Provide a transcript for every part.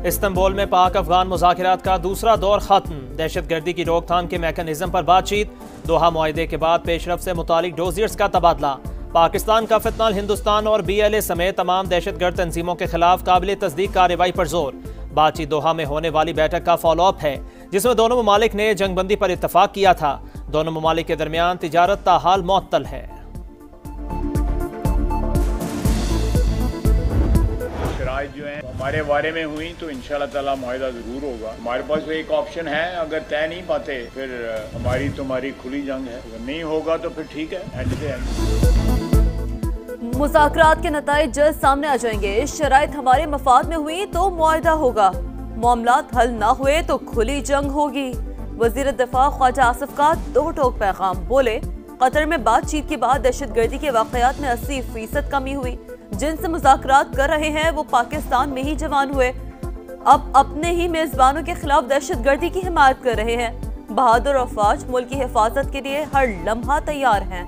Istanbul में पाक अफगान मुज़ाकरात का दूसरा दौर खत्म। दहशतगर्दी की रोकथाम के मैकेनिज्म पर बातचीत। दोहा मुआहदे के बाद पेशरफ से मुतालिक डोजियर्स का तबादला। पाकिस्तान का फितनाल हिंदुस्तान और BLA समेत तमाम दहशतगर्द तंजीमों के खिलाफ काबिल तस्दीक कार्रवाई पर जोर। बातचीत दोहा में होने वाली बैठक का फॉलोअप है, जिसमें दोनों ममालिक ने जंगबंदी पर इत्तफाक किया था। दोनों ममालिक के दरमियान तिजारत ताहाल मुअत्तल है। जो है हमारे बारे में हुई तो इंशाल्लाह ताला मुआहिदा जरूर होगा। हमारे पास तो एक ऑप्शन है, अगर तय नहीं पाते फिर हमारी तुम्हारी खुली जंग है, अगर नहीं होगा तो फिर ठीक है, एंड से एंड। मुज़ाकरात के नताइज जल्द सामने आ जाएंगे। शराइत हमारे मफाद में हुई तो मुआहिदा होगा, मामलात हल ना हुए तो खुली जंग होगी। वजीर दिफा ख्वाजा आसिफ का दो टोक पैगाम। बोले, कतर में बातचीत के बाद दहशतगर्दी के वाकयात में 80% कमी हुई। जिनसे मुज़ाकरात कर रहे हैं वो पाकिस्तान में ही जवान हुए, अब अपने ही मेजबानों के खिलाफ दहशतगर्दी की हिमायत कर रहे हैं। बहादुर अफवाज मुल्क की हिफाजत के लिए हर लम्हा तैयार हैं।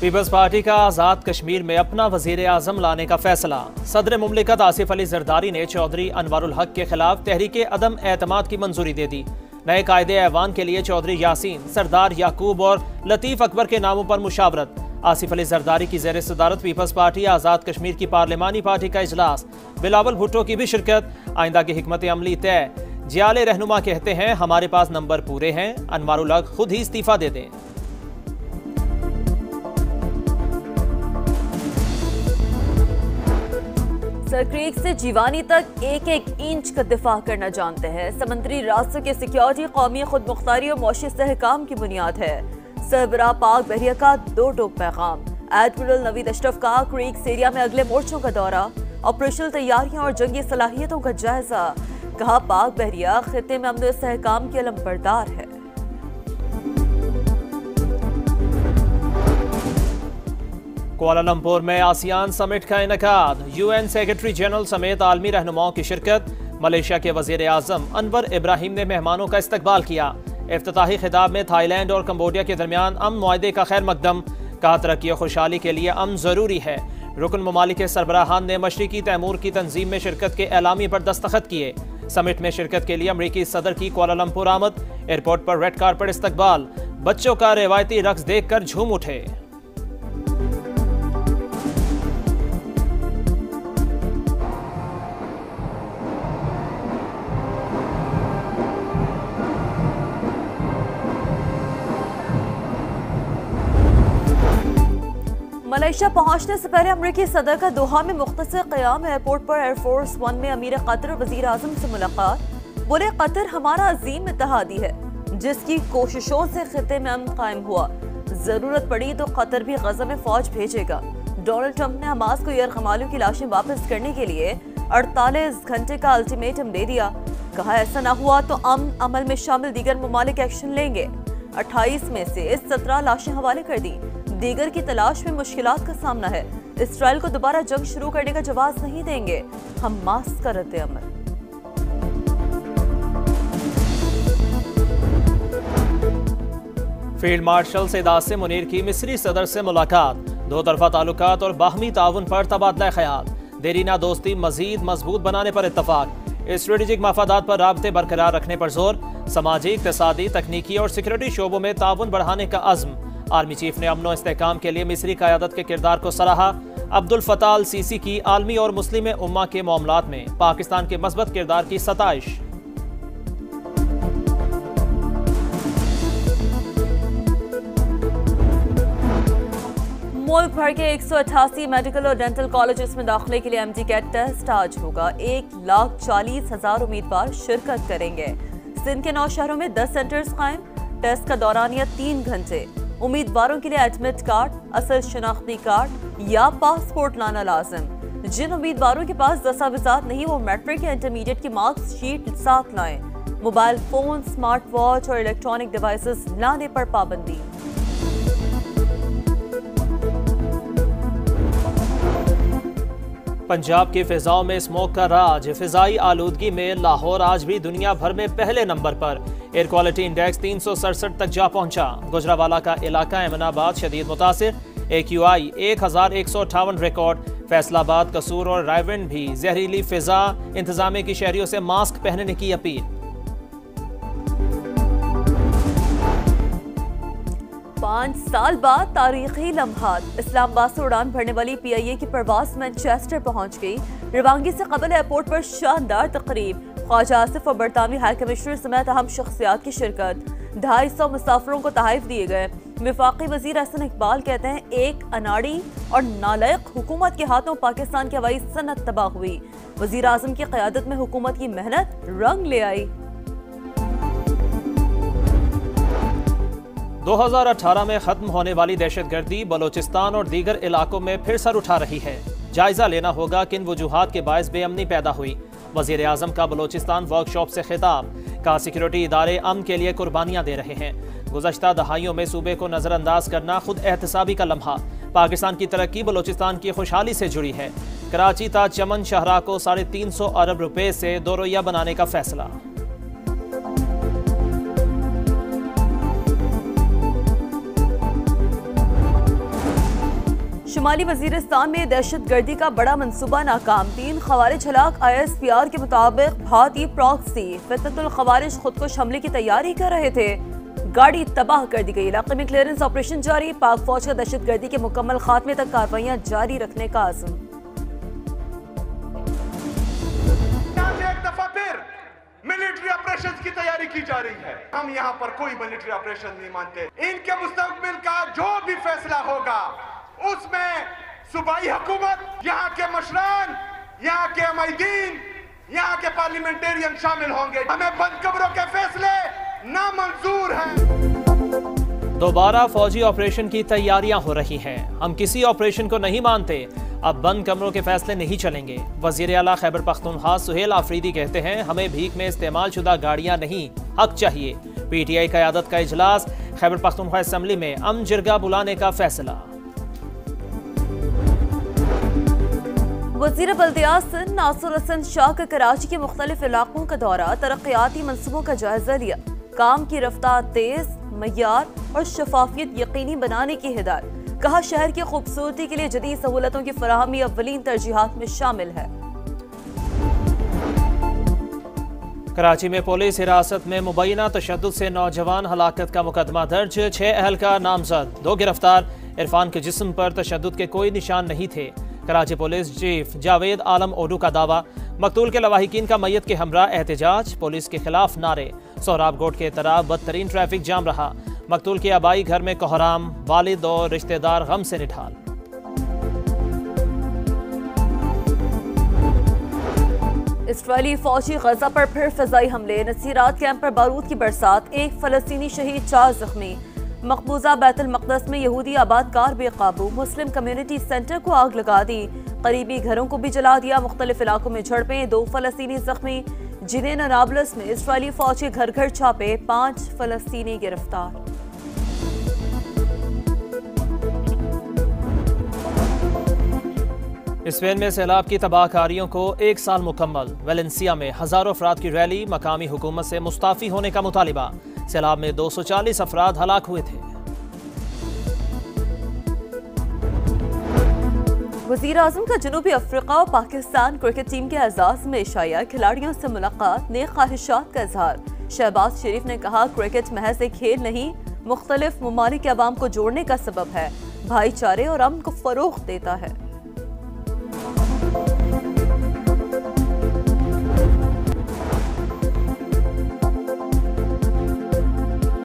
पीपल्स पार्टी का आज़ाद कश्मीर में अपना वजीर आज़म लाने का फैसला। सदर मुमलिकत आसिफ अली जरदारी ने चौधरी अनवारुल हक के खिलाफ तहरीक अदम एतमाद की मंजूरी दे दी। नए कायदे ऐवान के लिए चौधरी यासीन, सरदार याकूब और लतीफ़ अकबर के नामों पर मुशावरत। आसिफ अली जरदारी की ज़ेर सदारत पीपल्स पार्टी आज़ाद कश्मीर की पार्लिमानी पार्टी का इजलास। बिलावल भुट्टो की भी शिरकत। आइंदा की हिकमत अमली तय। जियाले रहनुमा कहते हैं हमारे पास नंबर पूरे हैं, अनवारुल हक खुद ही इस्तीफा दे दें। सरक्रीक से जीवानी तक एक एक इंच का दिफा करना जानते हैं। समुद्री रास्तों की सिक्योरिटी कौमी खुद मुख्तारी और मौशी इस्तेहकाम की बुनियाद है। सरबराह पाक बहरिया का दो टोक पैगाम। एडमिरल नवीद अशरफ का क्रीक एरिया में अगले मोर्चों का दौरा। ऑपरेशनल तैयारियों और जंगी सलाहियतों का जायजा। कहा, पाक बहरिया खिते में अमन इस्तेहकाम के अलमबरदार है। कुआलालंपुर में आसियान समिट का इनेकाद। UN सेक्रेटरी जनरल समेत आलमी रहनुमाओं की शिरकत। मलेशिया के वजीर आजम अनवर इब्राहिम ने मेहमानों का इस्तकबाल किया। इफ्तिताही खिताब में थाईलैंड और कंबोडिया के दरमियान अमन मुआहदे का खैर मकदम। कहा, तरक्की और खुशहाली के लिए अमन जरूरी है। रुकन ममालिक के सरबराहान ने मशरिकी तैमूर की तंजीम में शिरकत के एलामी पर दस्तखत किए। समिट में शिरकत के लिए अमरीकी सदर की कुआलालंपुर आमद। एयरपोर्ट पर रेड कारपेट इस्तकबाल। बच्चों का रिवायती रक्स देखकर झूम उठे। मलेशिया पहुंचने से पहले अमरीकी सदर का दोहा में मुख्तसर क़याम। एयरपोर्ट पर एयरफोर्स 1 में अमीर कतर और वज़ीर आज़म से मुलाकात। बोले, कतर हमारा अजीम इत्तेहादी है जिसकी कोशिशों से खिते में अमन कायम हुआ। जरूरत पड़ी तो कतर भी गज़ा में फौज भेजेगा। डोनाल्ड ट्रंप ने हमास को यरगमालियों की लाशें वापस करने के लिए 48 घंटे का अल्टीमेटम दे दिया। कहा, ऐसा न हुआ तो अमन अमल में शामिल दीगर ममालिक एक्शन लेंगे। 28 में से 17 लाशें हवाले कर दी। दीगर की तलाश में मुश्किलात का सामना है। इसराइल को दोबारा जंग शुरू करने का जवाब नहीं देंगे। हमास का रद्द अमल। फील्ड मार्शल सैयद आसिम मुनीर की मिस्री सदर से मुलाकात। दो तरफा ताल्लुकात और बाहमी ताउन पर तबादला ख्याल। देरीना दोस्ती मजीद मजबूत बनाने पर इत्तफाक। स्ट्रेटेजिक मफादात पर राब्ते बरकरार रखने पर जोर। समाजी, इक़्तिसादी, तकनीकी और सिक्योरिटी शोबों में ताउन बढ़ाने का अज़्म। आर्मी चीफ ने अमन और इस्तेहकाम के लिए मिस्री क़यादत के किरदार को सराहा। अब्दुल फताह अल सीसी की आलमी और मुस्लिम उम्मा के मामलात में पाकिस्तान के मस्बत किरदार की सताइश। मुल्क भर के 188 मेडिकल और डेंटल कॉलेजेस में दाखिले के लिए MD कैट टेस्ट आज होगा। 1,40,000 उम्मीदवार शिरकत करेंगे। सिंध के 9 शहरों में 10 सेंटर्स कायम। टेस्ट का दौरानिया 3 घंटे। उम्मीदवारों के लिए एडमिट कार्ड, असल शनाख्ती कार्ड या पासपोर्ट लाना लाजिम। जिन उम्मीदवारों के पास दस्तावेजात नहीं वो मैट्रिक या इंटरमीडिएट की मार्क्स शीट साथ लाएं। मोबाइल फोन, स्मार्ट वॉच और इलेक्ट्रॉनिक डिवाइसेस लाने पर पाबंदी। पंजाब की फिजाओं में स्मोक का राज, फिजाई आलूदगी में लाहौर आज भी दुनिया भर में पहले नंबर पर। एयर क्वालिटी इंडेक्स 367 तक जा पहुंचा। गुजरावाला का इलाका एमनाबाद शदीद मुतासिर, AQI 1158 रिकॉर्ड। फैसलाबाद, कसूर और रायविंड भी जहरीली फिजा, इंतजामिया की शहरियों से मास्क पहनने की अपील। पांच साल बाद तारीखी लम्हात, इस्लामाबाद से उड़ान भरने वाली PIA की परवाज मैनचेस्टर पहुंच गई। रवानगी से कबल एयरपोर्ट पर शानदार तकरीब, ख्वाजा आसिफ और बरतानवी हाई कमिश्नर समेत अहम शख्सियात की शिरकत। 250 मुसाफिरों को तोहफे दिए गए। वफाकी वजीर हसन इकबाल कहते हैं, एक अनाड़ी और नालायक हुकूमत के हाथों पाकिस्तान की हवाई सनत तबाह हुई। वजीर आजम की क़यादत में हुकूमत की मेहनत रंग ले आई। 2018 में खत्म होने वाली दहशतगर्दी बलोचिस्तान और दीगर इलाकों में फिर सर उठा रही है। जायजा लेना होगा किन वजूहात के बायस बेअमनी पैदा हुई। वजीर आजम का बलोचिस्तान वर्कशॉप से खिताब, का सिक्योरिटी इदारे अमन के लिए कुर्बानियां दे रहे हैं। गुज़श्ता दहाइयों में सूबे को नजरअंदाज करना खुद एहतसाबी का लम्हा। पाकिस्तान की तरक्की बलोचिस्तान की खुशहाली से जुड़ी है। कराची ता चमन शाहराह को 350 अरब रुपए से दोरैया बनाने का फैसला। शुमाली वजीरिस्तान में दहशतगर्दी का बड़ा मंसूबा नाकाम। 3 खवारिज हलाक। ISPR के मुताबिक भारतीय प्रॉक्सी फितनतुल खवारिज खुदकुश हमले की तैयारी कर रहे थे। गाड़ी तबाह कर दी गई। इलाके में क्लियरेंस ऑपरेशन जारी। पाक फौज का दहशतगर्दी के मुकम्मल खात्मे तक कार्रवाइयां जारी रखने का आज़म। एक दफा फिर मिलिट्री ऑपरेशन की तैयारी की जा रही है। हम यहाँ पर कोई मिलिट्री ऑपरेशन नहीं मानते। इनके मुस्तकबिल का जो भी फैसला होगा उसमें सूबाई हुकूमत, यहाँ के मशरान, यहाँ के अमीदीन, यहाँ के पार्लियामेंटेरियन शामिल होंगे। हमें बंद कब्रों के फैसले नामंजूर हैं। दोबारा फौजी ऑपरेशन की तैयारियां हो रही हैं। हम किसी ऑपरेशन को नहीं मानते। अब बंद कमरों के फैसले नहीं चलेंगे। वजीर आला खैबर पख्तूनख्वा सुहेल आफरीदी कहते हैं, हमें भीख में इस्तेमाल शुदा गाड़ियां नहीं, हक चाहिए। PTI क़यादत का इजलास, खैबर पख्तूनख्वा असम्बली में अमन जिरगा बुलाने का फैसला। वज़ीर बल्दियात नासिर हसन शाह का कराची के मुख्तलिफ इलाकों का दौरा, तरक्याती मनसूबों का जायजा लिया। काम की रफ्तार तेज, मयार और शफाफियत यकीनी बनाने की हिदायत। कहा, शहर की खूबसूरती के लिए जदीद सहूलतों की फराहमी अव्वलीन तरजीहात में शामिल है। कराची में पुलिस हिरासत में मुबैना तशद्दुद से नौजवान हलाकत का मुकदमा दर्ज। 6 अहलकार नामजद, 2 गिरफ्तार। इरफान के जिस्म पर तशद्दुद के कोई निशान नहीं थे। कराची पुलिस चीफ जावेद आलम ओडू का दावा। मकतूल के लवाहिकीन का मैयत के हमरा एहतजाज, पुलिस के खिलाफ नारे। सोहराब गोट के तरफ बदतरीन ट्रैफिक जाम रहा। मकतूल के आबाई घर में कोहराम, वालिद और रिश्तेदार गम से निठाल। इस्राईली फौजी गजा पर फिर फिजाई हमले। नसीरात कैंप पर बारूद की बरसात। 1 फलस्तीनी शहीद, 4 जख्मी। मकबूजा बैतुल मक़दस में यहूदी आबादकार बेकाबू। मुस्लिम कम्युनिटी सेंटर को आग लगा दी। करीबी घरों को भी जला दिया। मुख्तलिफ इलाकों में झड़पें, 2 फलस्तीनी जख्मी। जिनेन और नाबलस में इस्राईली फौज के घर घर छापे, 5 फलस्तीनी गिरफ्तार। स्पेन में सैलाब की तबाहकारियों को 1 साल मुकम्मल। वेलेंसिया में हजारों अफराद की रैली, मकामी हुकूमत से मुस्ताफी होने का मुतालिबा। सैलाब में 240 अफराद हलाक हुए थे। वज़ीर आज़म का जनूबी अफ्रीका और पाकिस्तान क्रिकेट टीम के एजाज में इशाया। खिलाड़ियों से मुलाकात, नेक ख्वाहिशात का इजहार। शहबाज शरीफ ने कहा, क्रिकेट महज एक खेल नहीं, मुख्तलिफ ममालिक के अवाम को जोड़ने का सबब है, भाईचारे और अमन को फरोग़ देता है।